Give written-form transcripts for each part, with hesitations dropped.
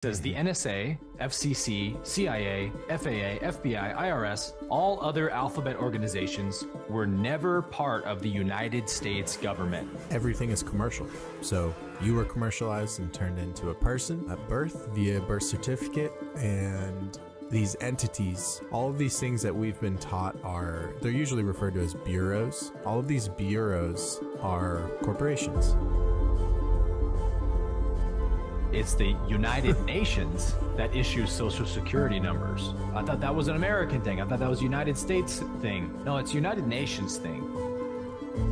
Says the NSA, FCC, CIA, FAA, FBI, IRS, all other alphabet organizations were never part of the United States government. Everything is commercial. So you were commercialized and turned into a person at birth via birth certificate, and these entities, all of these things that we've been taught they're usually referred to as bureaus. All of these bureaus are corporations. It's the United Nations that issues social security numbers. I thought that was an American thing. I thought that was a United States thing. No, it's United Nations thing.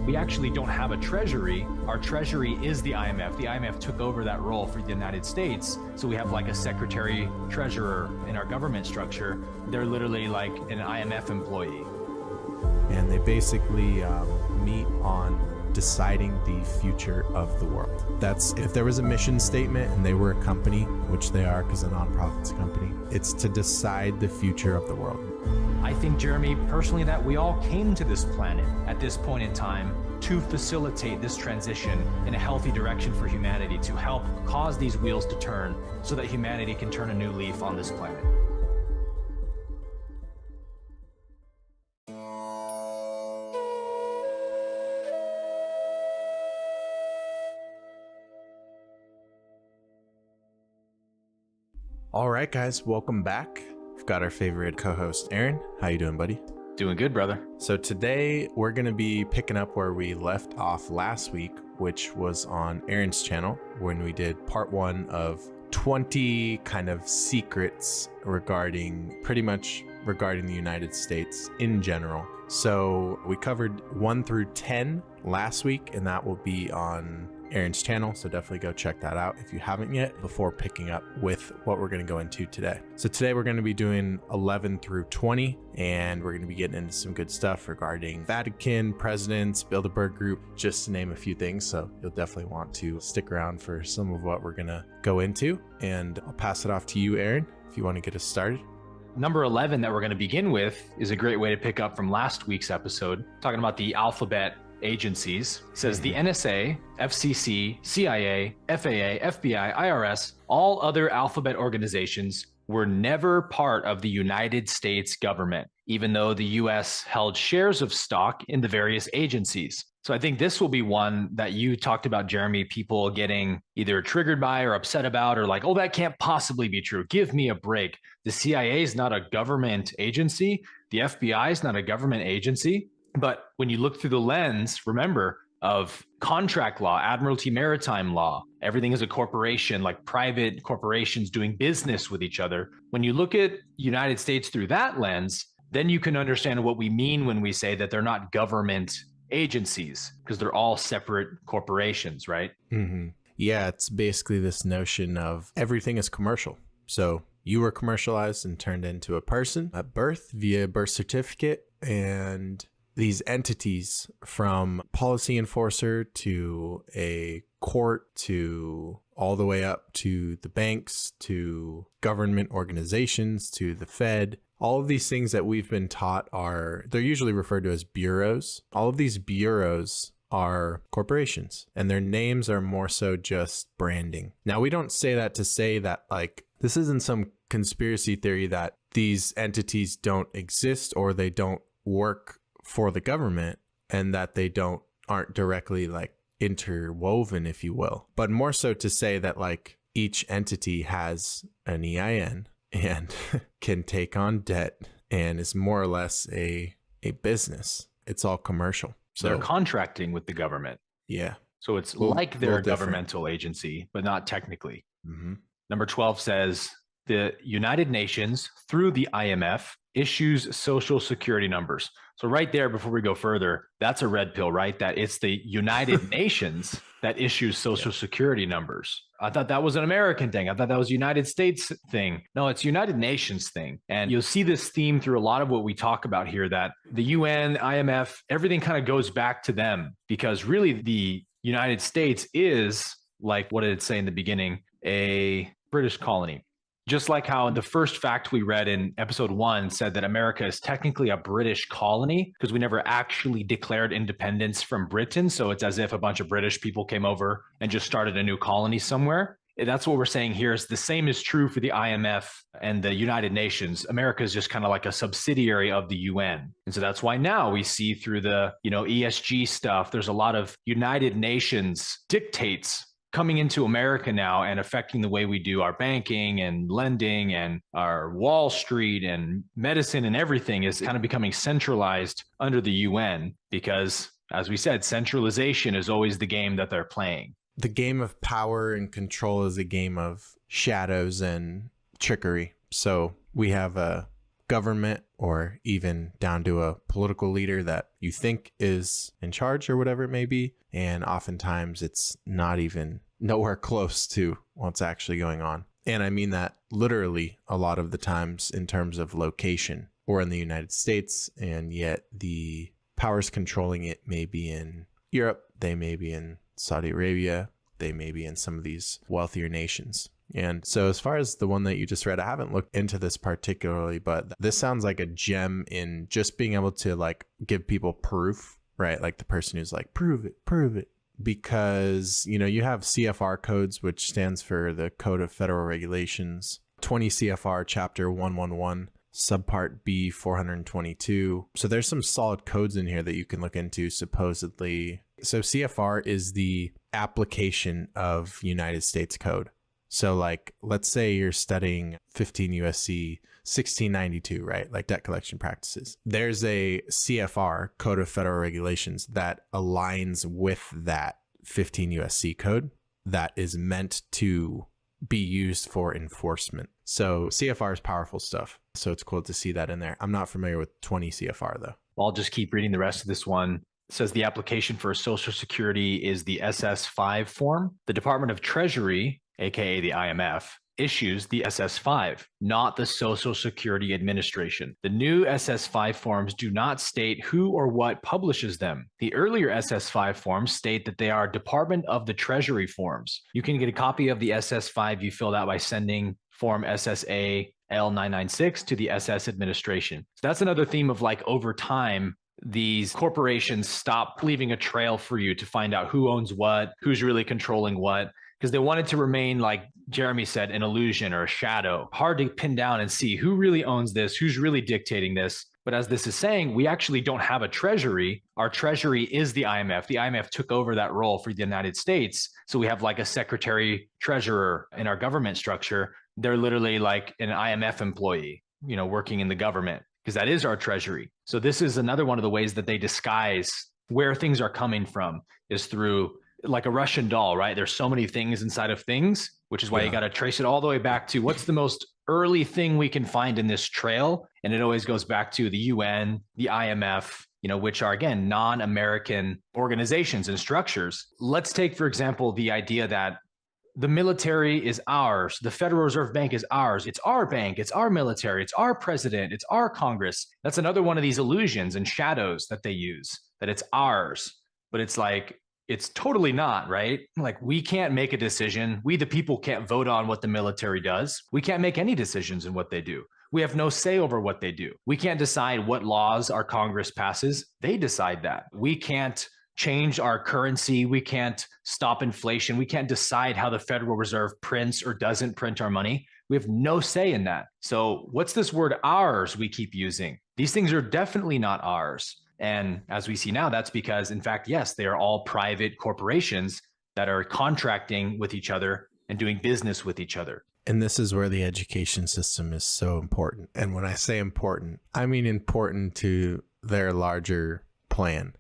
We actually don't have a treasury. Our treasury is the IMF. The IMF took over that role for the United States. So we have like a secretary treasurer in our government structure. They're literally like an IMF employee. And they basically meet on deciding the future of the world. That's if there was a mission statement and they were a company, which they are because a nonprofit's a company, it's to decide the future of the world. I think, Jeremy, personally, that we all came to this planet at this point in time to facilitate this transition in a healthy direction for humanity, to help cause these wheels to turn so that humanity can turn a new leaf on this planet. All right, guys, welcome back. We've got our favorite co-host, Aaron. How you doing, buddy? Doing good, brother. So today we're going to be picking up where we left off last week, which was on Aaron's channel when we did part 1 of 20 kind of secrets regarding the United States in general. So we covered 1 through 10 last week, and that will be on Aaron's channel, so definitely go check that out if you haven't yet before picking up with what we're going to go into today. So today we're going to be doing 11 through 20, and we're going to be getting into some good stuff regarding Vatican, presidents, Bilderberg Group, just to name a few things. So you'll definitely want to stick around for some of what we're going to go into, and I'll pass it off to you, Aaron, if you want to get us started. Number 11 that we're going to begin with is a great way to pick up from last week's episode, talking about the alphabet agencies. It says the NSA, FCC, CIA, FAA, FBI, IRS, all other alphabet organizations were never part of the United States government, even though the US held shares of stock in the various agencies. So I think this will be one that you talked about, Jeremy, people getting either triggered by or upset about, or like, oh, that can't possibly be true. Give me a break. The CIA is not a government agency. The FBI is not a government agency. But when you look through the lens, remember, of contract law, admiralty maritime law, everything is a corporation, like private corporations doing business with each other. When you look at United States through that lens, then you can understand what we mean when we say that they're not government agencies, because they're all separate corporations, right? Mm-hmm. Yeah, it's basically this notion of everything is commercial. So you were commercialized and turned into a person at birth via birth certificate, and these entities, from policy enforcer to a court to all the way up to the banks to government organizations to the Fed, all of these things that we've been taught they're usually referred to as bureaus. All of these bureaus are corporations, and their names are more so just branding. Now, we don't say that to say that like this isn't some conspiracy theory that these entities don't exist or they don't work for the government and that they aren't directly like interwoven, if you will, but more so to say that like each entity has an EIN and can take on debt and is more or less a business. It's all commercial. So they're contracting with the government. Yeah. So it's like they're a governmental agency, but not technically. Mm-hmm. Number 12 says the United Nations, through the IMF, issues social security numbers. So right there, before we go further, that's a red pill, right? That it's the United Nations that issues social security numbers. I thought that was an American thing. I thought that was a United States thing. No, it's United Nations thing. And you'll see this theme through a lot of what we talk about here, that the UN, IMF, everything kind of goes back to them, because really the United States is, like, what did it say in the beginning? A British colony. Just like how the first fact we read in episode 1 said that America is technically a British colony because we never actually declared independence from Britain. So it's as if a bunch of British people came over and just started a new colony somewhere. That's what we're saying here is the same is true for the IMF and the United Nations. America is just kind of like a subsidiary of the UN. And so that's why now we see through the, ESG stuff, there's a lot of United Nations dictates coming into America now and affecting the way we do our banking and lending and our Wall Street and medicine, and everything is kind of becoming centralized under the UN because, as we said, centralization is always the game that they're playing. The game of power and control is a game of shadows and trickery. So we have a government, or even down to a political leader that you think is in charge or whatever it may be. And oftentimes it's not even nowhere close to what's actually going on. And I mean that literally a lot of the times in terms of location. Or in the United States, and yet the powers controlling it may be in Europe, they may be in Saudi Arabia, they may be in some of these wealthier nations. And so as far as the one that you just read, I haven't looked into this particularly, but this sounds like a gem in just being able to like give people proof, right? Like the person who's like, prove it. Because, you have CFR codes, which stands for the Code of Federal Regulations, 20 CFR chapter 111. Subpart B 422. So there's some solid codes in here that you can look into supposedly. So CFR is the application of United States code. So like, let's say you're studying 15 USC 1692, right? Like debt collection practices. There's a CFR, Code of Federal Regulations, that aligns with that 15 USC code that is meant to be used for enforcement. So CFR is powerful stuff. So it's cool to see that in there. I'm not familiar with 20 CFR though. I'll just keep reading the rest of this one. It says the application for Social Security is the SS5 form. The Department of Treasury, aka the IMF, issues the SS5, not the Social Security Administration. The new SS5 forms do not state who or what publishes them. The earlier SS5 forms state that they are Department of the Treasury forms. You can get a copy of the SS5 you filled out by sending form SSA L996 to the SS administration. So that's another theme of like over time, these corporations stop leaving a trail for you to find out who owns what, who's really controlling what, because they want it to remain, like Jeremy said, an illusion or a shadow. Hard to pin down and see who really owns this, who's really dictating this. But as this is saying, we actually don't have a treasury. Our treasury is the IMF. The IMF took over that role for the United States. So we have like a secretary treasurer in our government structure. They're literally like an IMF employee, working in the government, because that is our treasury. So this is another one of the ways that they disguise where things are coming from, is through like a Russian doll, right? There's so many things inside of things, which is why you got to trace it all the way back to what's the most early thing we can find in this trail. And it always goes back to the UN, the IMF, which are, again, non-American organizations and structures. Let's take, for example, the idea that the military is ours. The Federal Reserve Bank is ours. It's our bank. It's our military. It's our president. It's our Congress. That's another one of these illusions and shadows that they use, that it's ours. But it's like, it's totally not, right? Like, we can't make a decision. We, the people, can't vote on what the military does. We can't make any decisions in what they do. We have no say over what they do. We can't decide what laws our Congress passes. They decide that. We can't change our currency. We can't stop inflation. We can't decide how the Federal Reserve prints or doesn't print our money. We have no say in that. So what's this word ours we keep using? These things are definitely not ours. And as we see now, that's because, in fact, yes, they are all private corporations that are contracting with each other and doing business with each other. And this is where the education system is so important. And when I say important, I mean important to their larger plan.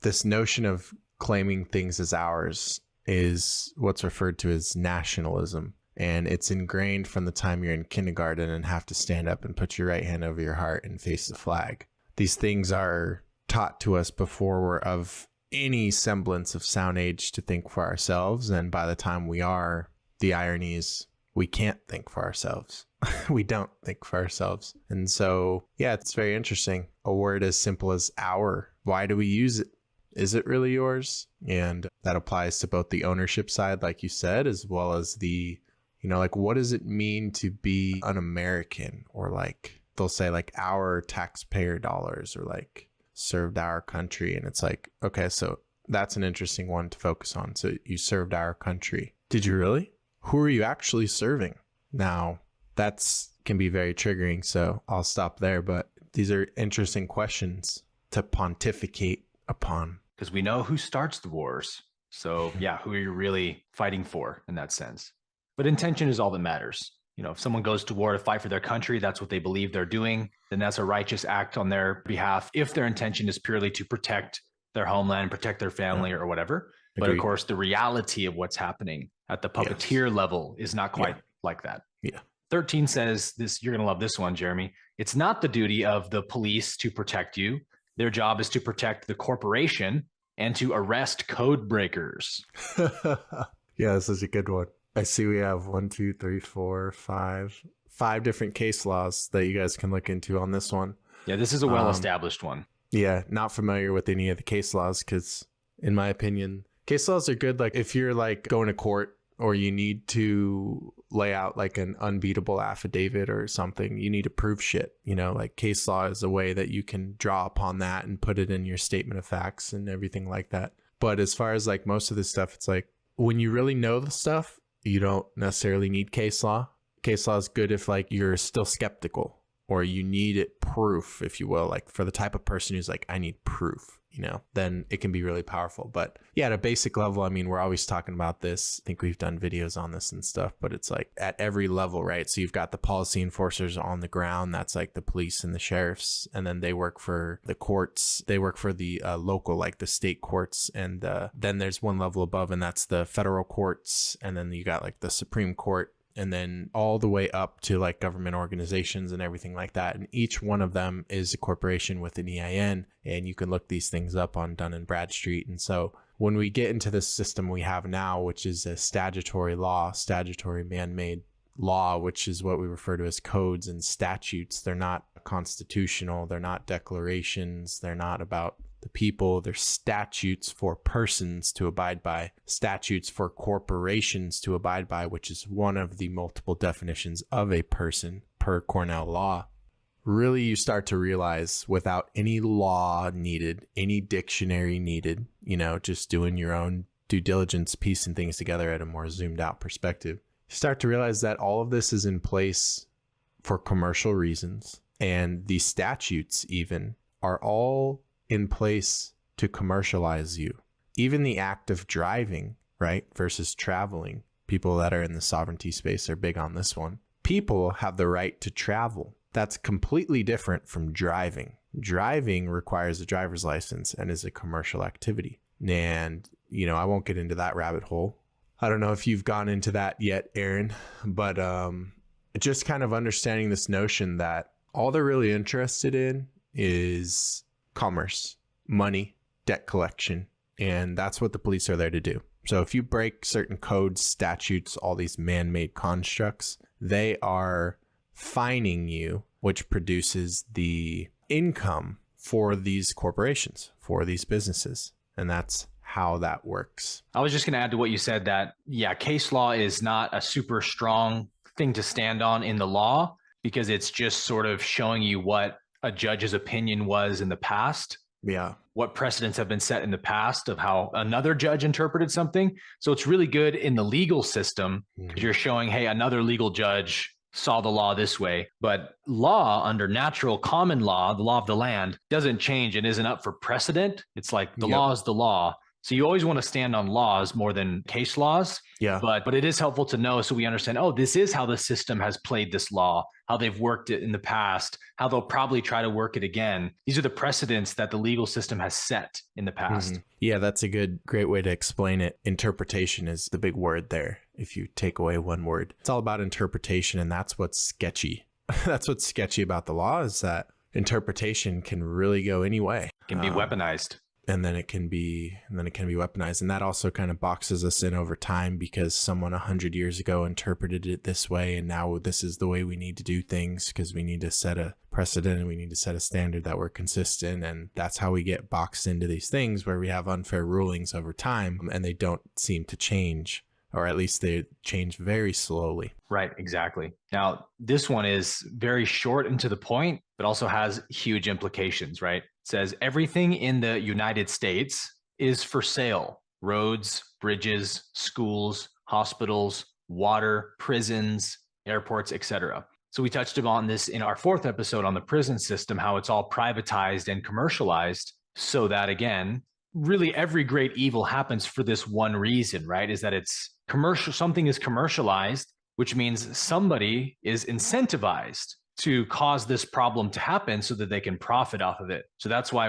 This notion of claiming things as ours is what's referred to as nationalism. And it's ingrained from the time you're in kindergarten and have to stand up and put your right hand over your heart and face the flag. These things are taught to us before we're of any semblance of sound age to think for ourselves. And by the time we are, the irony is we can't think for ourselves. We don't think for ourselves. And so, yeah, it's very interesting. A word as simple as our. Why do we use it? Is it really yours? And that applies to both the ownership side, like you said, as well as the, like, what does it mean to be an American? Or like, they'll say like our taxpayer dollars, or like served our country. And it's like, okay, so that's an interesting one to focus on. So you served our country. Did you really? who are you actually serving? Now, that's can be very triggering, so I'll stop there. But these are interesting questions to pontificate upon. Because we know who starts the wars. So yeah, who are you really fighting for in that sense? But intention is all that matters. You know, if someone goes to war to fight for their country, that's what they believe they're doing, then that's a righteous act on their behalf if their intention is purely to protect their homeland, protect their family or whatever. But of course, the reality of what's happening at the puppeteer level is not quite like that. 13 says this, you're going to love this one, Jeremy. It's not the duty of the police to protect you. Their job is to protect the corporation and to arrest code breakers. Yeah, this is a good one. I see we have 1, 2, 3, 4, 5 different case laws that you guys can look into on this one. Yeah, this is a well-established one. Yeah, not familiar with any of the case laws because, in my opinion, case laws are good. Like if you're like going to court or you need to lay out like an unbeatable affidavit or something, you need to prove shit. You know, like case law is a way that you can draw upon that and put it in your statement of facts and everything like that. But as far as like most of this stuff, it's like when you really know the stuff, you don't necessarily need case law. Case law is good if like you're still skeptical or you need it proof, if you will, like for the type of person who's like, I need proof, you know, then it can be really powerful. But yeah, at a basic level, I mean, we're always talking about this. I think we've done videos on this and stuff, but it's like at every level, right? So you've got the policy enforcers on the ground. That's like the police and the sheriffs. And then they work for the courts. They work for the local, like the state courts. And then there's one level above, and that's the federal courts. And then you got like the Supreme Court. And then all the way up to like government organizations and everything like that. And each one of them is a corporation with an EIN. And you can look these things up on Dun and Bradstreet. And so when we get into this system we have now, which is a statutory law, statutory man-made law, which is what we refer to as codes and statutes, they're not constitutional. They're not declarations. They're not about the people. They're statutes for persons to abide by, statutes for corporations to abide by, which is one of the multiple definitions of a person per Cornell law. Really, you start to realize without any law needed, any dictionary needed, you know, just doing your own due diligence, piecing things together at a more zoomed out perspective, you start to realize that all of this is in place for commercial reasons. And these statutes even are all in place to commercialize you. Even the act of driving, right, versus traveling. People that are in the sovereignty space are big on this one. People have the right to travel. That's completely different from driving. Driving requires a driver's license and is a commercial activity. And, you know, I won't get into that rabbit hole. I don't know if you've gone into that yet, Aaron, but just kind of understanding this notion that all they're really interested in is commerce, money, debt collection, and that's what the police are there to do. So if you break certain codes, statutes, all these man-made constructs, they are fining you, which produces the income for these corporations, for these businesses, and that's how that works. I was just going to add to what you said that, yeah, case law is not a super strong thing to stand on in the law because it's just sort of showing you what a judge's opinion was in the past. Yeah. What precedents have been set in the past of how another judge interpreted something. So it's really good in the legal system because you're showing, hey, another legal judge saw the law this way. But law under natural common law, the law of the land, doesn't change and isn't up for precedent. It's like the law is the law. So you always want to stand on laws more than case laws. Yeah. But it is helpful to know so we understand, oh, this is how the system has played this law, how they've worked it in the past, how they'll probably try to work it again. These are the precedents that the legal system has set in the past. Yeah, that's a great way to explain it. Interpretation is the big word there. If you take away one word, it's all about interpretation. And that's what's sketchy. That's what's sketchy about the law is that interpretation can really go any way. It can be weaponized. And then it can be weaponized. And that also kind of boxes us in over time because someone 100 years ago interpreted it this way. And now this is the way we need to do things because we need to set a precedent and we need to set a standard that we're consistent. And that's how we get boxed into these things where we have unfair rulings over time and they don't seem to change, or at least they change very slowly. Right, exactly. Now, this one is very short and to the point, but also has huge implications, right? It says everything in the United States is for sale. Roads, bridges, schools, hospitals, water, prisons, airports, etc. So we touched upon this in our 4th episode on the prison system, how it's all privatized and commercialized, so that, again, really every great evil happens for this one reason, right? Is that it's commercial, something is commercialized, which means somebody is incentivized to cause this problem to happen so that they can profit off of it. So that's why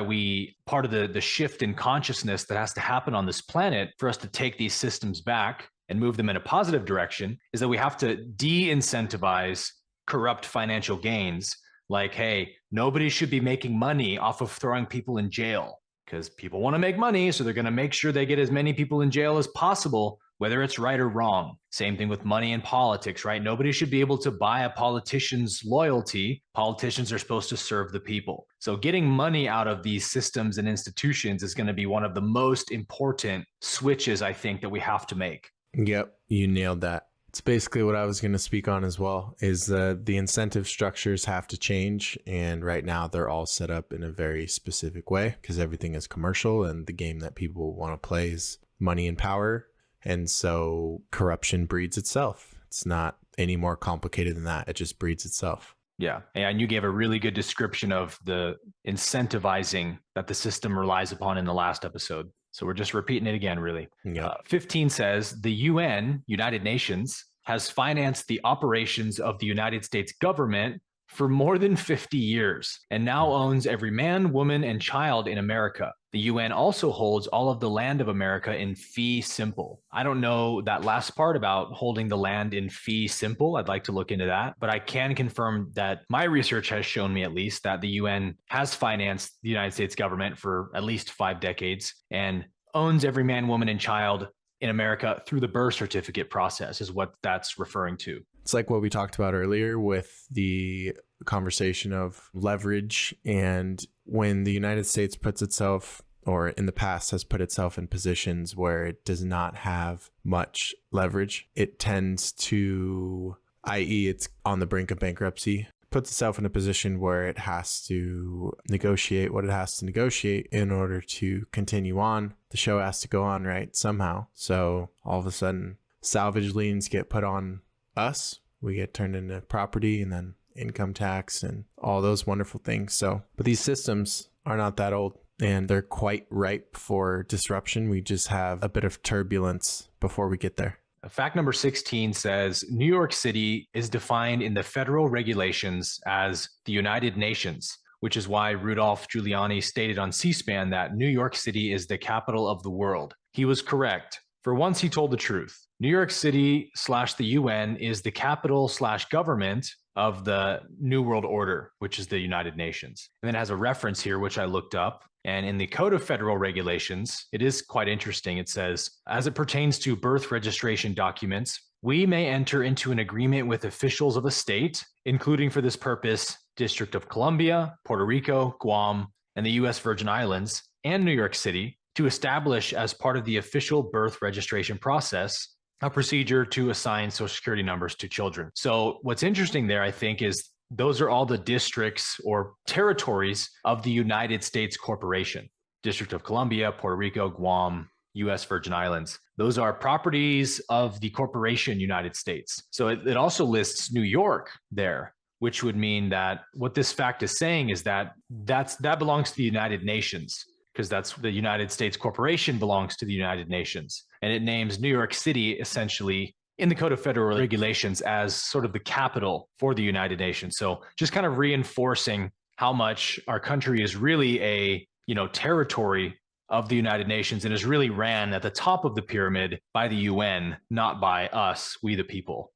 part of the shift in consciousness that has to happen on this planet for us to take these systems back and move them in a positive direction is that we have to de-incentivize corrupt financial gains. Like, hey, nobody should be making money off of throwing people in jail, because people want to make money, so they're going to make sure they get as many people in jail as possible, whether it's right or wrong. Same thing with money in politics, right? Nobody should be able to buy a politician's loyalty. Politicians are supposed to serve the people. So getting money out of these systems and institutions is going to be one of the most important switches, I think, that we have to make. Yep, you nailed that. It's basically what I was going to speak on as well, is the incentive structures have to change. And right now they're all set up in a very specific way because everything is commercial and the game that people want to play is money and power. And so corruption breeds itself. It's not any more complicated than that. It just breeds itself. Yeah. And you gave a really good description of the incentivizing that the system relies upon in the last episode. So we're just repeating it again, really. Yeah. 15 says the UN, United Nations, has financed the operations of the United States government for more than 50 years and now owns every man, woman, and child in America. The UN also holds all of the land of America in fee simple. I don't know that last part about holding the land in fee simple. I'd like to look into that, but I can confirm that my research has shown me at least that the UN has financed the United States government for at least 5 decades and owns every man, woman, and child in America through the birth certificate process is what that's referring to. It's like what we talked about earlier with the conversation of leverage. And when the United States puts itself, or in the past has put itself in positions where it does not have much leverage, it tends to, i.e. it's on the brink of bankruptcy, puts itself in a position where it has to negotiate what it has to negotiate in order to continue on. The show has to go on, right? Somehow. So all of a sudden, salvage liens get put on us. We get turned into property and then income tax and all those wonderful things. So, but these systems are not that old and they're quite ripe for disruption. We just have a bit of turbulence before we get there. Fact number 16 says New York City is defined in the federal regulations as the United Nations, which is why Rudolph Giuliani stated on C-SPAN that New York City is the capital of the world. He was correct. For once, he told the truth. New York City / the UN is the capital / government of the New World Order, which is the United Nations. And then it has a reference here, which I looked up. And in the Code of Federal Regulations, it is quite interesting. It says, as it pertains to birth registration documents, we may enter into an agreement with officials of a state, including for this purpose, District of Columbia, Puerto Rico, Guam, and the U.S. Virgin Islands, and New York City, to establish as part of the official birth registration process, a procedure to assign Social Security numbers to children. So what's interesting there, I think, is those are all the districts or territories of the United States Corporation. District of Columbia, Puerto Rico, Guam, U.S. Virgin Islands. Those are properties of the corporation United States. So it also lists New York there, which would mean that what this fact is saying is that that belongs to the United Nations, because that's the United States Corporation belongs to the United Nations. And it names New York City essentially in the Code of Federal Regulations as sort of the capital for the United Nations. So just kind of reinforcing how much our country is really a, territory of the United Nations and is really ran at the top of the pyramid by the UN, not by us, we the people.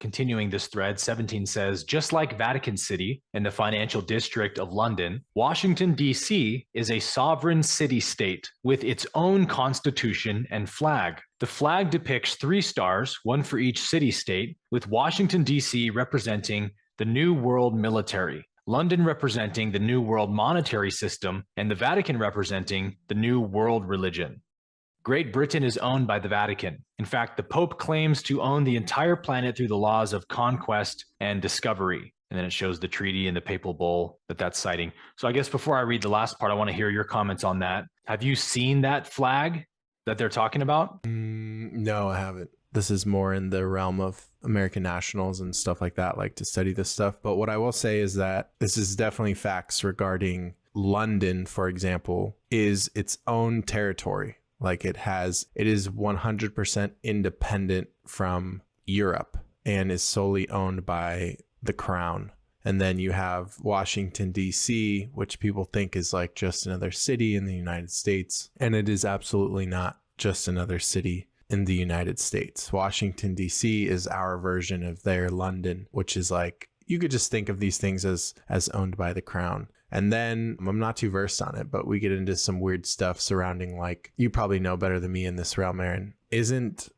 Continuing this thread, 17 says, just like Vatican City and the financial district of London, Washington, D.C. is a sovereign city-state with its own constitution and flag. The flag depicts 3 stars, one for each city-state, with Washington, D.C. representing the New World military, London representing the New World monetary system, and the Vatican representing the New World religion. Great Britain is owned by the Vatican. In fact, the Pope claims to own the entire planet through the laws of conquest and discovery. And then it shows the treaty and the papal bull that's citing. So I guess before I read the last part, I want to hear your comments on that. Have you seen that flag that they're talking about? No, I haven't. this is more in the realm of American nationals and stuff like that, like to study this stuff. But what I will say is that this is definitely facts regarding London, for example, is its own territory. Like it is 100% independent from Europe and is solely owned by the crown. And then you have Washington, D.C., which people think is like just another city in the United States. And it is absolutely not just another city in the United States. Washington, D.C. is our version of their London, which is like, you could just think of these things as owned by the crown. And then I'm not too versed on it, but we get into some weird stuff surrounding, like, you probably know better than me in this realm, Aaron.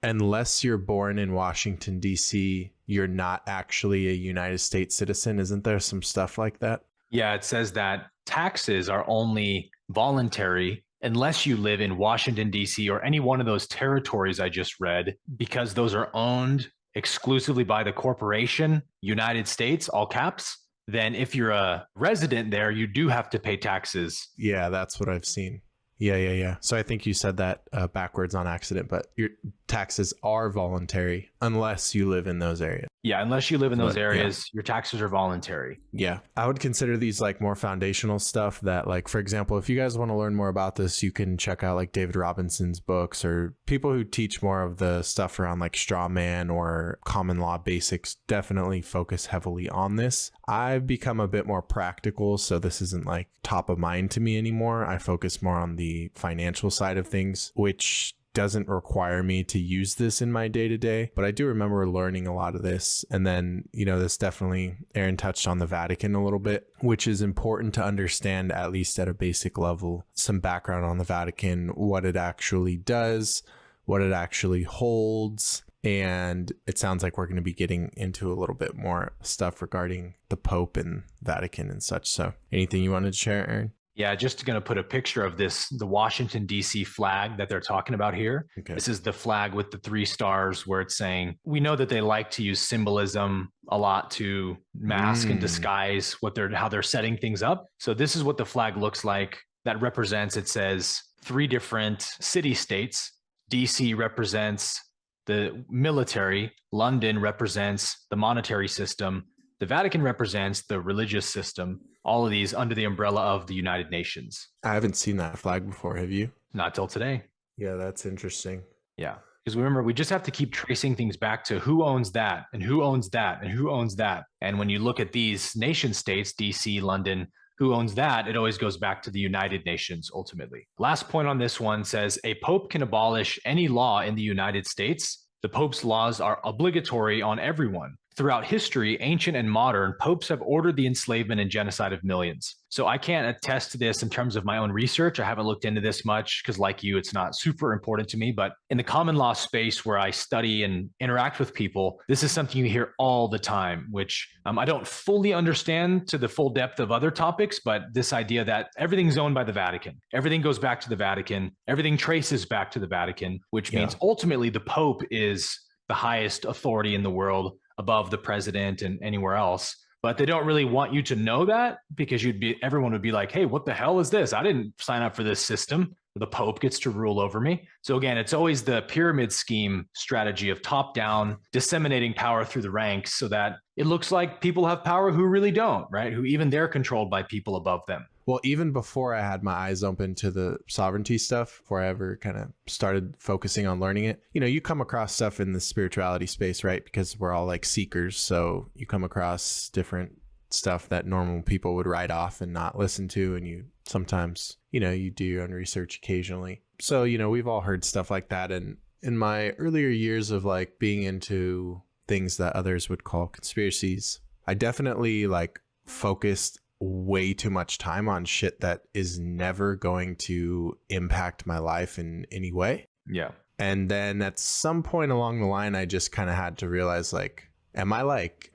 Unless you're born in Washington, D.C., you're not actually a United States citizen. Isn't there some stuff like that? Yeah, it says that taxes are only voluntary unless you live in Washington, D.C. or any one of those territories I just read, because those are owned exclusively by the corporation, United States, all caps. Then if you're a resident there, you do have to pay taxes. Yeah, that's what I've seen. Yeah. So I think you said that backwards on accident, but your taxes are voluntary unless you live in those areas. Yeah, unless you live in those areas, your taxes are voluntary. Yeah, I would consider these like more foundational stuff that, like, for example, if you guys want to learn more about this, you can check out like David Robinson's books, or people who teach more of the stuff around like straw man or common law basics definitely focus heavily on this. I've become a bit more practical, so this isn't like top of mind to me anymore. I focus more on the financial side of things, which doesn't require me to use this in my day-to-day, but I do remember learning a lot of this. And then, this definitely, Aaron touched on the Vatican a little bit, which is important to understand, at least at a basic level, some background on the Vatican, what it actually does, what it actually holds. And it sounds like we're going to be getting into a little bit more stuff regarding the Pope and Vatican and such. So anything you wanted to share, Aaron? Yeah, just going to put a picture of the Washington, D.C. flag that they're talking about here. Okay. This is the flag with the 3 stars where it's saying, we know that they like to use symbolism a lot to mask and disguise how they're setting things up. So this is what the flag looks like. That represents, it says 3 different city states. D.C. represents the military. London represents the monetary system. The Vatican represents the religious system. All of these under the umbrella of the United Nations. I haven't seen that flag before. Have you? Not till today. Yeah, that's interesting. Yeah. Because remember, we just have to keep tracing things back to who owns that and who owns that and who owns that. And when you look at these nation states, DC, London, who owns that, it always goes back to the United Nations ultimately. Last point on this one says, a pope can abolish any law in the United States. The Pope's laws are obligatory on everyone. Throughout history, ancient and modern, popes have ordered the enslavement and genocide of millions. So I can't attest to this in terms of my own research. I haven't looked into this much because, like you, it's not super important to me. But in the common law space where I study and interact with people, this is something you hear all the time, which I don't fully understand to the full depth of other topics. But this idea that everything's owned by the Vatican, everything goes back to the Vatican, everything traces back to the Vatican, which means ultimately the Pope is the highest authority in the world, above the president and anywhere else. But they don't really want you to know that, because everyone would be like, hey, what the hell is this? I didn't sign up for this system. The Pope gets to rule over me. So again, it's always the pyramid scheme strategy of top down, disseminating power through the ranks so that it looks like people have power who really don't, right? Who even they're controlled by people above them. Well, even before I had my eyes open to the sovereignty stuff, before I ever kind of started focusing on learning it, you come across stuff in the spirituality space, right? Because we're all like seekers. So you come across different stuff that normal people would write off and not listen to. And you sometimes, you do your own research occasionally. So, we've all heard stuff like that. And in my earlier years of like being into things that others would call conspiracies, I definitely like focused way too much time on shit that is never going to impact my life in any way. Yeah. And then at some point along the line, I just kind of had to realize, like,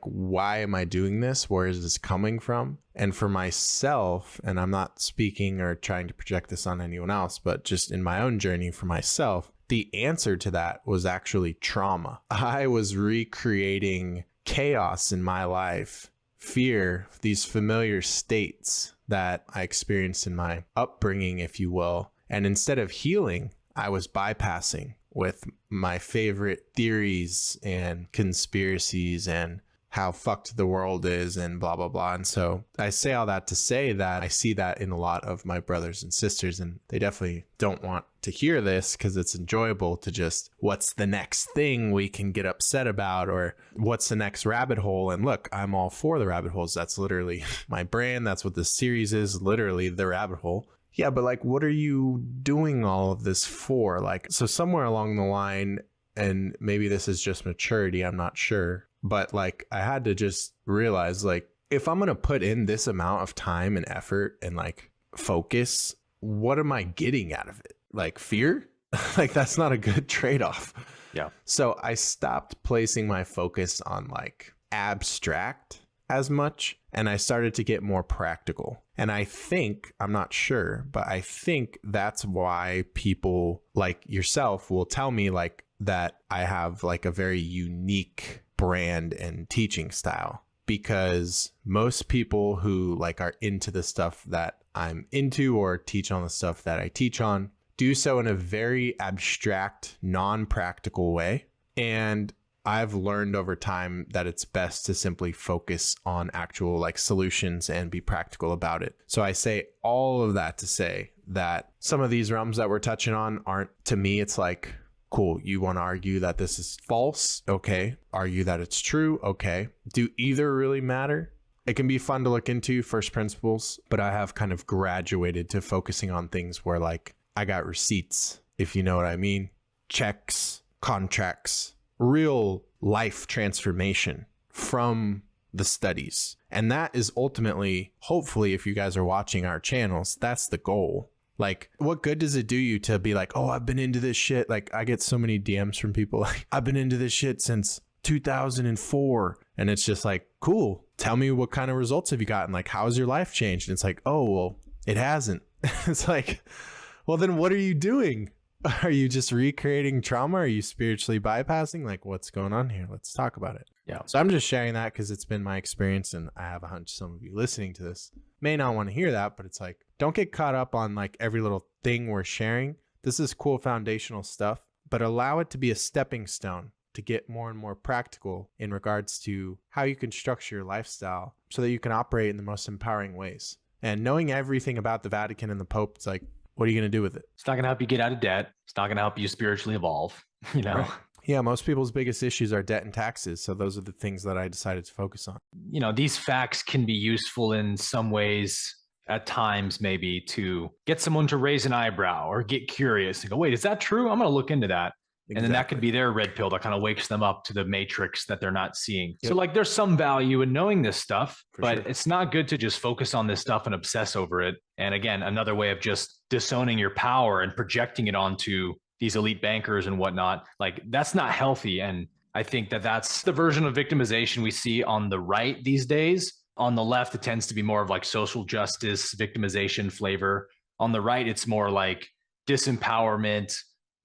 why am I doing this? Where is this coming from? And for myself, and I'm not speaking or trying to project this on anyone else, but just in my own journey for myself, the answer to that was actually trauma. I was recreating chaos in my life, fear, these familiar states that I experienced in my upbringing, if you will. And instead of healing, I was bypassing with my favorite theories and conspiracies and how fucked the world is and blah, blah, blah. And so I say all that to say that I see that in a lot of my brothers and sisters, and they definitely don't want to hear this because it's enjoyable to just, what's the next thing we can get upset about, or what's the next rabbit hole? And look, I'm all for the rabbit holes. That's literally my brand. That's what this series is, literally the rabbit hole. Yeah, but like, what are you doing all of this for? Like, so somewhere along the line, and maybe this is just maturity, I'm not sure, but like, I had to just realize, like, if I'm going to put in this amount of time and effort and like focus, what am I getting out of it? Like fear? Like, that's not a good trade-off. Yeah. So I stopped placing my focus on like abstract as much, and I started to get more practical. And I think, I'm not sure, but I think that's why people like yourself will tell me like that I have like a very unique brand and teaching style, because most people who like are into the stuff that I'm into or teach on the stuff that I teach on do so in a very abstract, non-practical way. And I've learned over time that it's best to simply focus on actual like solutions and be practical about it. So I say all of that to say that some of these realms that we're touching on aren't, to me, it's like, cool, you want to argue that this is false? Okay. Argue that it's true? Okay. Do either really matter? It can be fun to look into, first principles, but I have kind of graduated to focusing on things where like I got receipts, if you know what I mean, checks, contracts, real life transformation from the studies. And that is ultimately, hopefully, if you guys are watching our channels, that's the goal. Like, what good does it do you to be like, oh, I've been into this shit? Like, I get so many DMs from people like, I've been into this shit since 2004. And it's just like, cool. Tell me, what kind of results have you gotten? Like, how has your life changed? And it's like, oh, well, it hasn't. It's like, well, then what are you doing? Are you just recreating trauma? Are you spiritually bypassing? Like, what's going on here? Let's talk about it. Yeah. So I'm just sharing that because it's been my experience, and I have a hunch some of you listening to this may not want to hear that, but it's like, don't get caught up on like every little thing we're sharing. This is cool foundational stuff, but allow it to be a stepping stone to get more and more practical in regards to how you can structure your lifestyle so that you can operate in the most empowering ways. And knowing everything about the Vatican and the Pope, it's like, what are you going to do with it? It's not going to help you get out of debt. It's not going to help you spiritually evolve, you know? Right. Yeah, most people's biggest issues are debt and taxes. So those are the things that I decided to focus on. You know, these facts can be useful in some ways at times, maybe to get someone to raise an eyebrow or get curious and go, wait, is that true? I'm going to look into that. Exactly. And then that could be their red pill that kind of wakes them up to the matrix that they're not seeing. Yep. So like, there's some value in knowing this stuff, but it's not good to just focus on this stuff and obsess over it. And again, another way of just disowning your power and projecting it onto these elite bankers and whatnot, like that's not healthy. And I think that that's the version of victimization we see on the right these days. On the left, it tends to be more of like social justice, victimization flavor. On the right, it's more like disempowerment,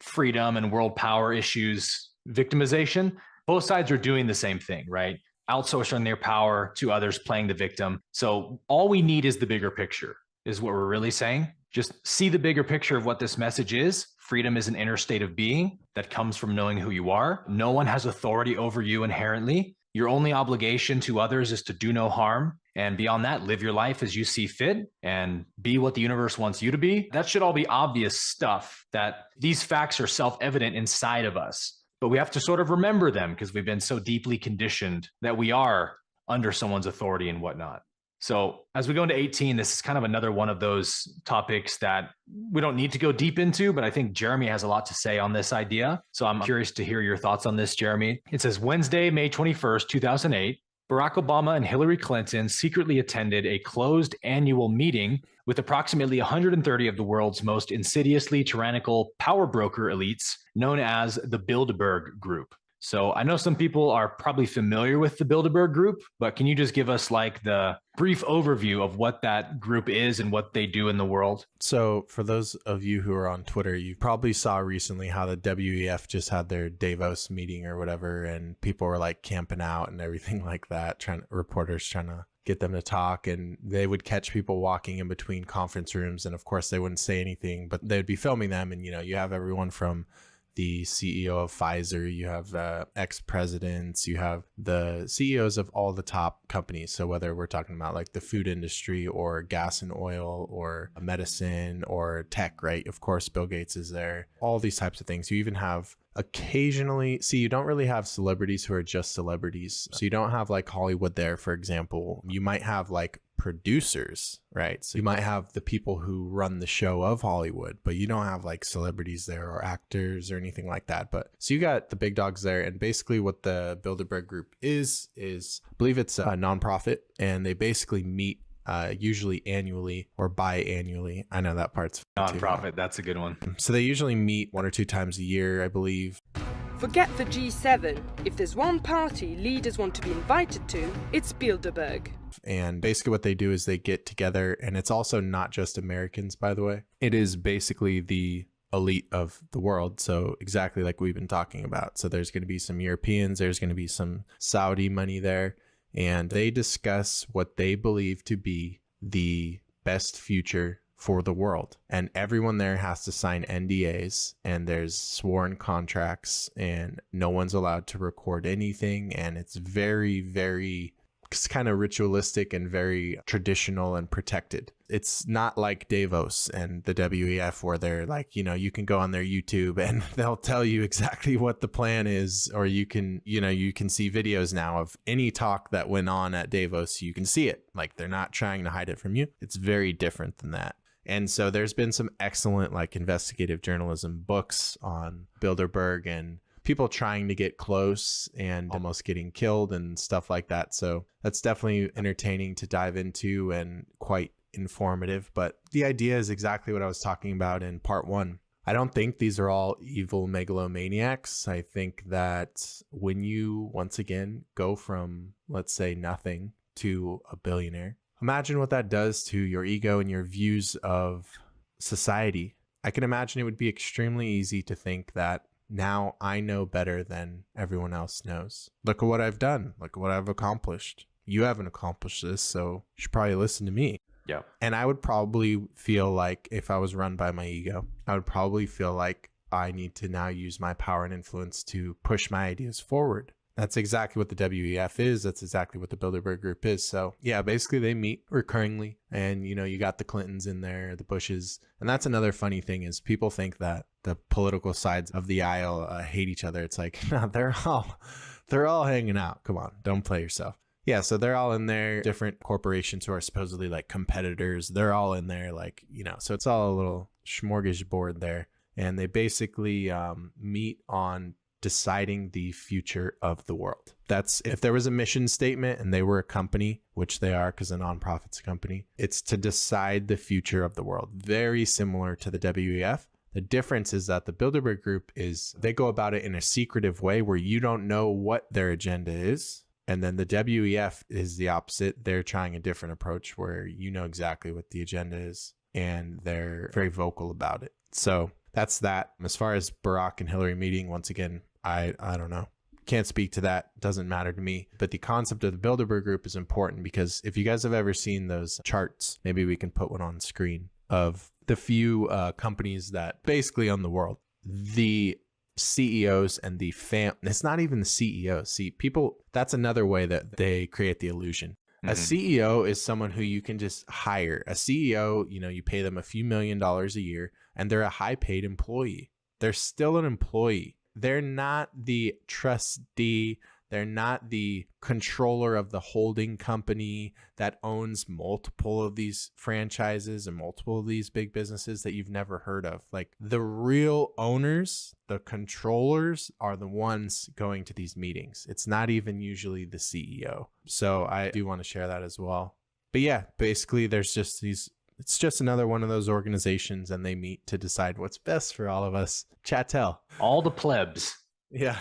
freedom and world power issues, victimization. Both sides are doing the same thing, right? Outsourcing their power to others, playing the victim. So all we need is the bigger picture, is what we're really saying. Just see the bigger picture of what this message is. Freedom is an inner state of being that comes from knowing who you are. No one has authority over you inherently. Your only obligation to others is to do no harm. And beyond that, live your life as you see fit and be what the universe wants you to be. That should all be obvious stuff, that these facts are self-evident inside of us. But we have to sort of remember them because we've been so deeply conditioned that we are under someone's authority and whatnot. So as we go into 18, this is kind of another one of those topics that we don't need to go deep into, but I think Jeremy has a lot to say on this idea. So I'm curious to hear your thoughts on this, Jeremy. It says, Wednesday, May 21st, 2008, Barack Obama and Hillary Clinton secretly attended a closed annual meeting with approximately 130 of the world's most insidiously tyrannical power broker elites, known as the Bilderberg Group. So I know some people are probably familiar with the Bilderberg Group, but can you just give us like the brief overview of what that group is and what they do in the world? So for those of you who are on Twitter, you probably saw recently how the WEF just had their Davos meeting or whatever, and people were like camping out and everything like that, reporters trying to get them to talk, and they would catch people walking in between conference rooms, and of course they wouldn't say anything, but they'd be filming them. And you know, you have everyone from the CEO of Pfizer, you have ex-presidents, you have the CEOs of all the top companies. So whether we're talking about like the food industry or gas and oil or medicine or tech, right? Of course, Bill Gates is there. All these types of things. You even have occasionally, see, you don't really have celebrities who are just celebrities. So you don't have like Hollywood there, for example. You might have like producers, right? So you might have the people who run the show of Hollywood, but you don't have like celebrities there or actors or anything like that. But so you got the big dogs there. And basically what the Bilderberg Group is I believe it's a nonprofit, and they basically meet usually annually or biannually. I know that part's nonprofit. That's a good one. So they usually meet 1 or 2 times a year, I believe. Forget the G7. If there's one party leaders want to be invited to, it's Bilderberg. And basically what they do is they get together, and it's also not just Americans, by the way. It is basically the elite of the world. So exactly like we've been talking about. So there's going to be some Europeans, there's going to be some Saudi money there. And they discuss what they believe to be the best future for the world. And everyone there has to sign NDAs, and there's sworn contracts, and no one's allowed to record anything. And it's very, very, it's kind of ritualistic and very traditional and protected. It's not like Davos and the WEF where they're like, you can go on their YouTube and they'll tell you exactly what the plan is, or you can see videos now of any talk that went on at Davos. You can see it. Like, they're not trying to hide it from you. It's very different than that. And so there's been some excellent like investigative journalism books on Bilderberg and people trying to get close and almost getting killed and stuff like that. So that's definitely entertaining to dive into and quite informative. But the idea is exactly what I was talking about in part 1. I don't think these are all evil megalomaniacs. I think that when you, once again, go from, let's say, nothing to a billionaire, imagine what that does to your ego and your views of society. I can imagine it would be extremely easy to think that now I know better than everyone else knows. Look at what I've done. Look at what I've accomplished. You haven't accomplished this, so you should probably listen to me. Yeah. And I would probably feel like, if I was run by my ego, I would probably feel like I need to now use my power and influence to push my ideas forward. That's exactly what the WEF is. That's exactly what the Bilderberg Group is. So yeah, basically they meet recurringly, and you got the Clintons in there, the Bushes. And that's another funny thing is people think that the political sides of the aisle hate each other. It's like, no, they're all hanging out. Come on, don't play yourself. Yeah, so they're all in there. Different corporations who are supposedly like competitors, they're all in there, like, so it's all a little smorgasbord there. And they basically meet on deciding the future of the world. That's, if there was a mission statement and they were a company, which they are because a nonprofit's a company, it's to decide the future of the world. Very similar to the WEF. The difference is that the Bilderberg Group they go about it in a secretive way where you don't know what their agenda is. And then the WEF is the opposite. They're trying a different approach where you know exactly what the agenda is, and they're very vocal about it. So that's that. As far as Barack and Hillary meeting, once again, I don't know. Can't speak to that. Doesn't matter to me. But the concept of the Bilderberg Group is important because if you guys have ever seen those charts, maybe we can put one on screen of the few companies that basically own the world. The CEOs and it's not even the CEO. See, people, that's another way that they create the illusion. A CEO is someone who you can just hire. A CEO, you pay them a few $1 million a year, and they're a high paid employee. They're still an employee. They're not the trustee. They're not the controller of the holding company that owns multiple of these franchises and multiple of these big businesses that you've never heard of. Like, the real owners, the controllers, are the ones going to these meetings. It's not even usually the CEO. So I do want to share that as well. But yeah, basically there's just it's just another one of those organizations, and they meet to decide what's best for all of us. Chattel. All the plebs. Yeah.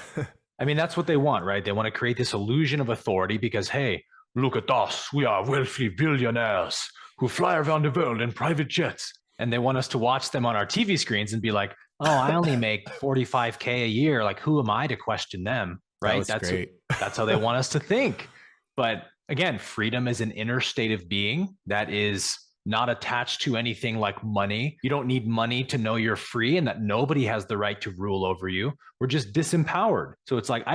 I mean, that's what they want, right? They want to create this illusion of authority because, hey, look at us. We are wealthy billionaires who fly around the world in private jets. And they want us to watch them on our TV screens and be like, oh, I only make $45K a year. Like, who am I to question them? Right? That's great. That's how they want us to think. But again, freedom is an inner state of being that is not attached to anything like money. You don't need money to know you're free and that nobody has the right to rule over you. We're just disempowered. So it's like,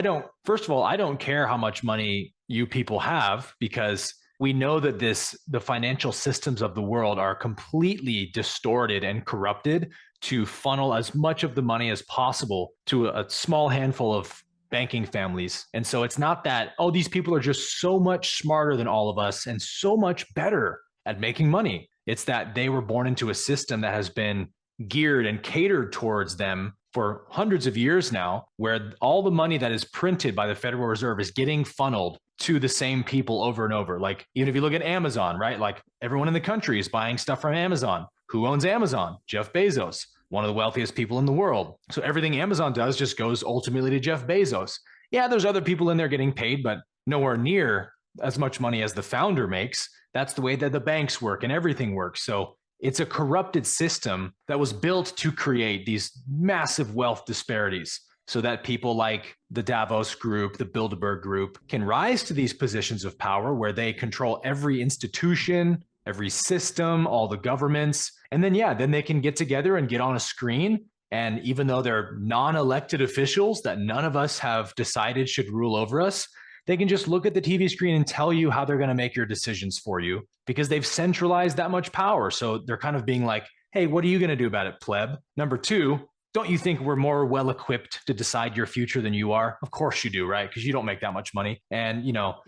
first of all, I don't care how much money you people have, because we know that the financial systems of the world are completely distorted and corrupted to funnel as much of the money as possible to a small handful of banking families. And so it's not that, oh, these people are just so much smarter than all of us and so much better at making money. It's that they were born into a system that has been geared and catered towards them for hundreds of years now, where all the money that is printed by the Federal Reserve is getting funneled to the same people over and over. Like, even if you look at Amazon, right? Like, everyone in the country is buying stuff from Amazon. Who owns Amazon? Jeff Bezos, one of the wealthiest people in the world. So everything Amazon does just goes ultimately to Jeff Bezos. Yeah, there's other people in there getting paid, but nowhere near as much money as the founder makes. That's the way that the banks work and everything works. So it's a corrupted system that was built to create these massive wealth disparities so that people like the Davos group, the Bilderberg group, can rise to these positions of power where they control every institution, every system, all the governments. And then they can get together and get on a screen. And even though they're non-elected officials that none of us have decided should rule over us, they can just look at the TV screen and tell you how they're going to make your decisions for you, because they've centralized that much power. So they're kind of being like, hey, what are you going to do about it, pleb? Number two, don't you think we're more well-equipped to decide your future than you are? Of course you do, right? Because you don't make that much money. And,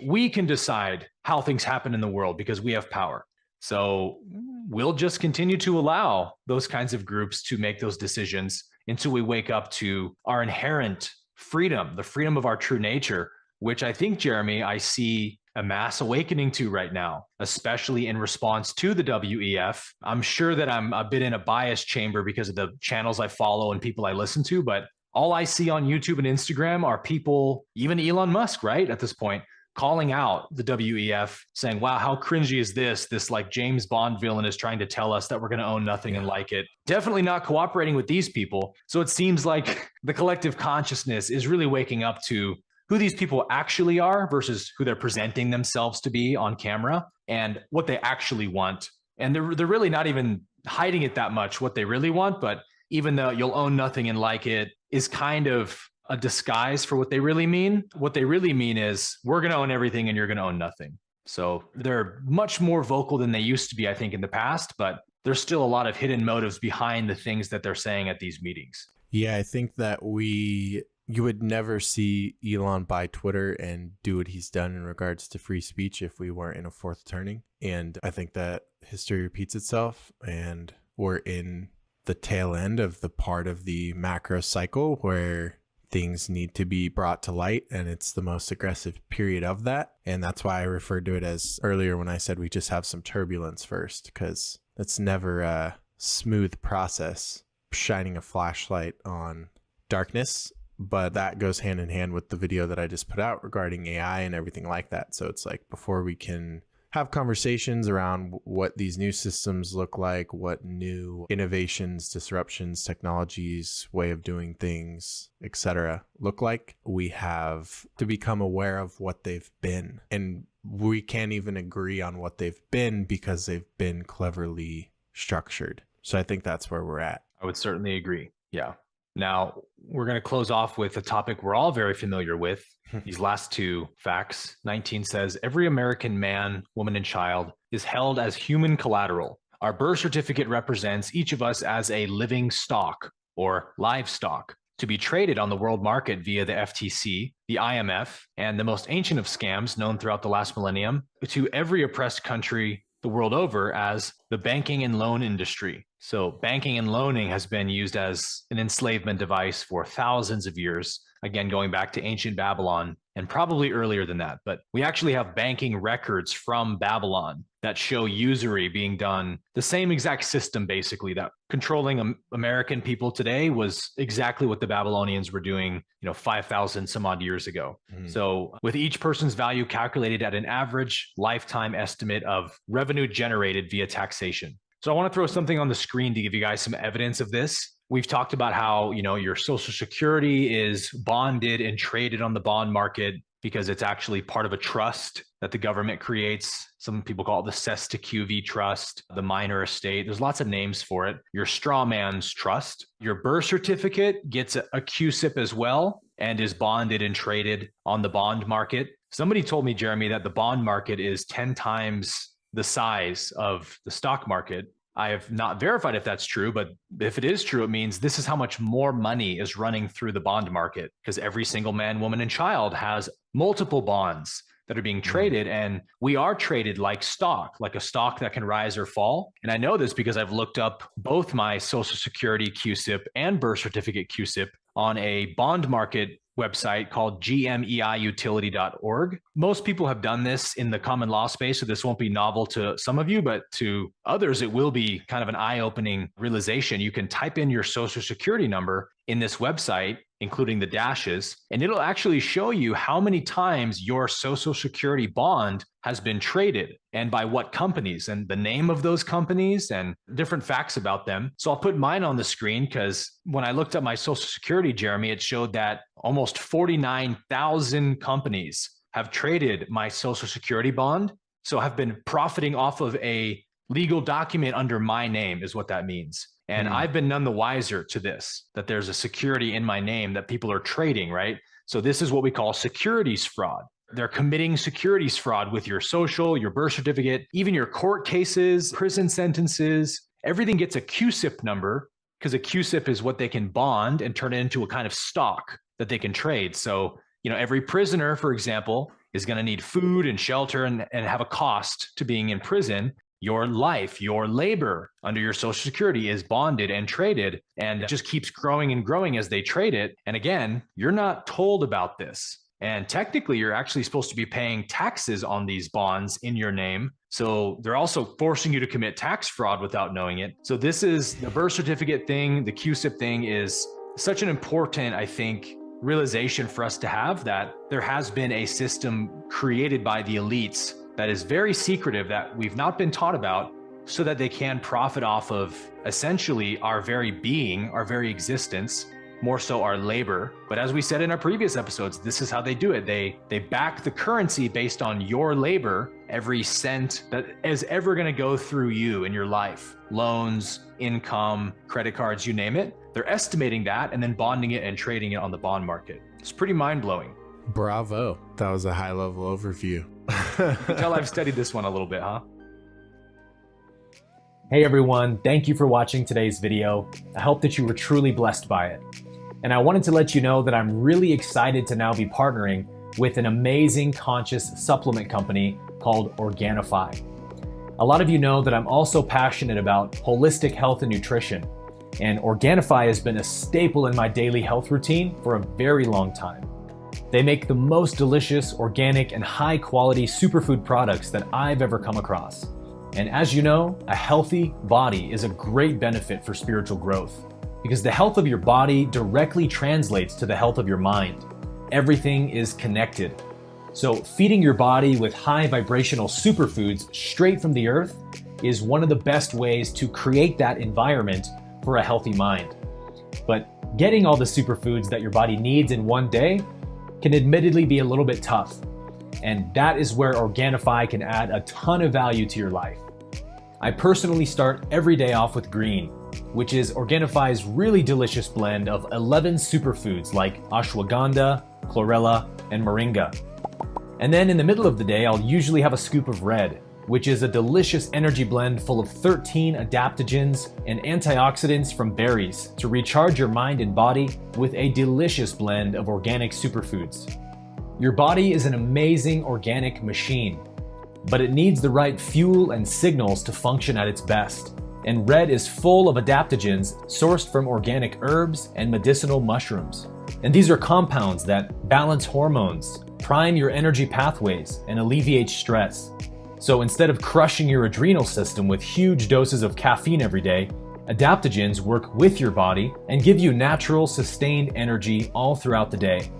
we can decide how things happen in the world because we have power. So we'll just continue to allow those kinds of groups to make those decisions until we wake up to our inherent freedom, the freedom of our true nature, which I think, Jeremy, I see a mass awakening to right now, especially in response to the WEF. I'm sure that I'm a bit in a bias chamber because of the channels I follow and people I listen to, but all I see on YouTube and Instagram are people, even Elon Musk, right, at this point, calling out the WEF, saying, wow, how cringy is this? This like James Bond villain is trying to tell us that we're going to own nothing and like it. Definitely not cooperating with these people. So it seems like the collective consciousness is really waking up to who these people actually are versus who they're presenting themselves to be on camera and what they actually want. And they're really not even hiding it that much, what they really want. But even though you'll own nothing and like it is kind of a disguise for what they really mean. What they really mean is we're going to own everything and you're going to own nothing. So they're much more vocal than they used to be, I think, in the past, but there's still a lot of hidden motives behind the things that they're saying at these meetings. Yeah, I think that you would never see Elon buy Twitter and do what he's done in regards to free speech if we weren't in a fourth turning. And I think that history repeats itself, and we're in the tail end of the part of the macro cycle where things need to be brought to light, and it's the most aggressive period of that. And that's why I referred to it as earlier when I said we just have some turbulence first, because it's never a smooth process shining a flashlight on darkness. But that goes hand in hand with the video that I just put out regarding AI and everything like that. So it's like, before we can have conversations around what these new systems look like, what new innovations, disruptions, technologies, way of doing things, etc. look like, we have to become aware of what they've been. And we can't even agree on what they've been because they've been cleverly structured. So I think that's where we're at. I would certainly agree. Yeah. Now, we're going to close off with a topic we're all very familiar with. These last two facts. 19 says, every American man, woman, and child is held as human collateral. Our birth certificate represents each of us as a living stock or livestock to be traded on the world market via the FTC, the IMF, and the most ancient of scams known throughout the last millennium to every oppressed country the world over as the banking and loan industry. So banking and loaning has been used as an enslavement device for thousands of years, again, going back to ancient Babylon and probably earlier than that. But we actually have banking records from Babylon that show usury being done, the same exact system, basically, that controlling American people today was exactly what the Babylonians were doing, 5,000 some odd years ago. So with each person's value calculated at an average lifetime estimate of revenue generated via taxation. So I want to throw something on the screen to give you guys some evidence of this. We've talked about how, your Social Security is bonded and traded on the bond market. because it's actually part of a trust that the government creates. Some people call it the Cestui Que Vie trust, the minor estate. There's lots of names for it. Your straw man's trust. Your birth certificate gets a QSIP as well and is bonded and traded on the bond market. Somebody told me, Jeremy, that the bond market is 10 times the size of the stock market. I have not verified if that's true, but if it is true, it means this is how much more money is running through the bond market, because every single man, woman, and child has multiple bonds that are being traded, and we are traded like stock, like a stock that can rise or fall. And I know this because I've looked up both my Social Security QSIP and birth certificate QSIP on a bond market website called gmeiutility.org. Most people have done this in the common law space, so this won't be novel to some of you, but to others, it will be kind of an eye-opening realization. You can type in your Social Security number in this website, including the dashes, and it'll actually show you how many times your Social Security bond has been traded and by what companies and the name of those companies and different facts about them. So I'll put mine on the screen because when I looked up my Social Security, Jeremy, it showed that almost 49,000 companies have traded my Social Security bond. So I've been profiting off of a legal document under my name is what that means. And I've been none the wiser to this, that there's a security in my name that people are trading, right? So this is what we call securities fraud. They're committing securities fraud with your social, your birth certificate, even your court cases, prison sentences. Everything gets a QSIP number because a QSIP is what they can bond and turn it into a kind of stock that they can trade. So, every prisoner, for example, is going to need food and shelter and have a cost to being in prison. Your life, your labor under your Social Security is bonded and traded, and it just keeps growing and growing as they trade it. And again, you're not told about this. And technically, you're actually supposed to be paying taxes on these bonds in your name. So they're also forcing you to commit tax fraud without knowing it. So this is the birth certificate thing, the QSIP thing is such an important, I think, realization for us to have, that there has been a system created by the elites that is very secretive, that we've not been taught about, so that they can profit off of essentially our very being, our very existence, more so our labor. But as we said in our previous episodes, this is how they do it. They back the currency based on your labor, every cent that is ever going to go through you in your life, loans, income, credit cards, you name it. They're estimating that and then bonding it and trading it on the bond market. It's pretty mind-blowing. Bravo. That was a high-level overview. You can tell I've studied this one a little bit, huh? Hey everyone, thank you for watching today's video. I hope that you were truly blessed by it. And I wanted to let you know that I'm really excited to now be partnering with an amazing conscious supplement company called Organifi. A lot of you know that I'm also passionate about holistic health and nutrition, and Organifi has been a staple in my daily health routine for a very long time. They make the most delicious, organic, and high-quality superfood products that I've ever come across. And as you know, a healthy body is a great benefit for spiritual growth, because the health of your body directly translates to the health of your mind. Everything is connected. So feeding your body with high vibrational superfoods straight from the earth is one of the best ways to create that environment for a healthy mind. But getting all the superfoods that your body needs in one day can admittedly be a little bit tough. And that is where Organifi can add a ton of value to your life. I personally start every day off with green, which is Organifi's really delicious blend of 11 superfoods like ashwagandha, chlorella, and moringa. And then in the middle of the day, I'll usually have a scoop of red, which is a delicious energy blend full of 13 adaptogens and antioxidants from berries to recharge your mind and body with a delicious blend of organic superfoods. Your body is an amazing organic machine, but it needs the right fuel and signals to function at its best. And red is full of adaptogens sourced from organic herbs and medicinal mushrooms. And these are compounds that balance hormones, prime your energy pathways, and alleviate stress. So instead of crushing your adrenal system with huge doses of caffeine every day, adaptogens work with your body and give you natural, sustained energy all throughout the day.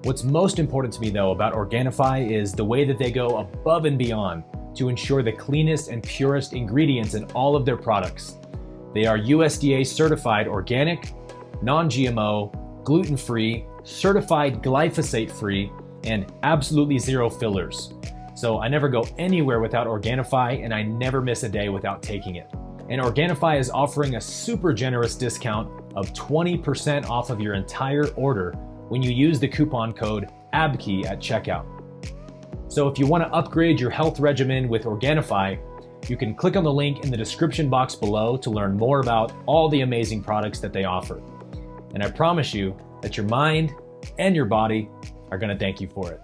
What's most important to me though about Organifi is the way that they go above and beyond to ensure the cleanest and purest ingredients in all of their products. They are USDA certified organic, non-GMO, gluten-free, certified glyphosate-free, and absolutely zero fillers. So I never go anywhere without Organifi, and I never miss a day without taking it. And Organifi is offering a super generous discount of 20% off of your entire order when you use the coupon code ABKE at checkout. So if you want to upgrade your health regimen with Organifi, you can click on the link in the description box below to learn more about all the amazing products that they offer. And I promise you that your mind and your body are going to thank you for it.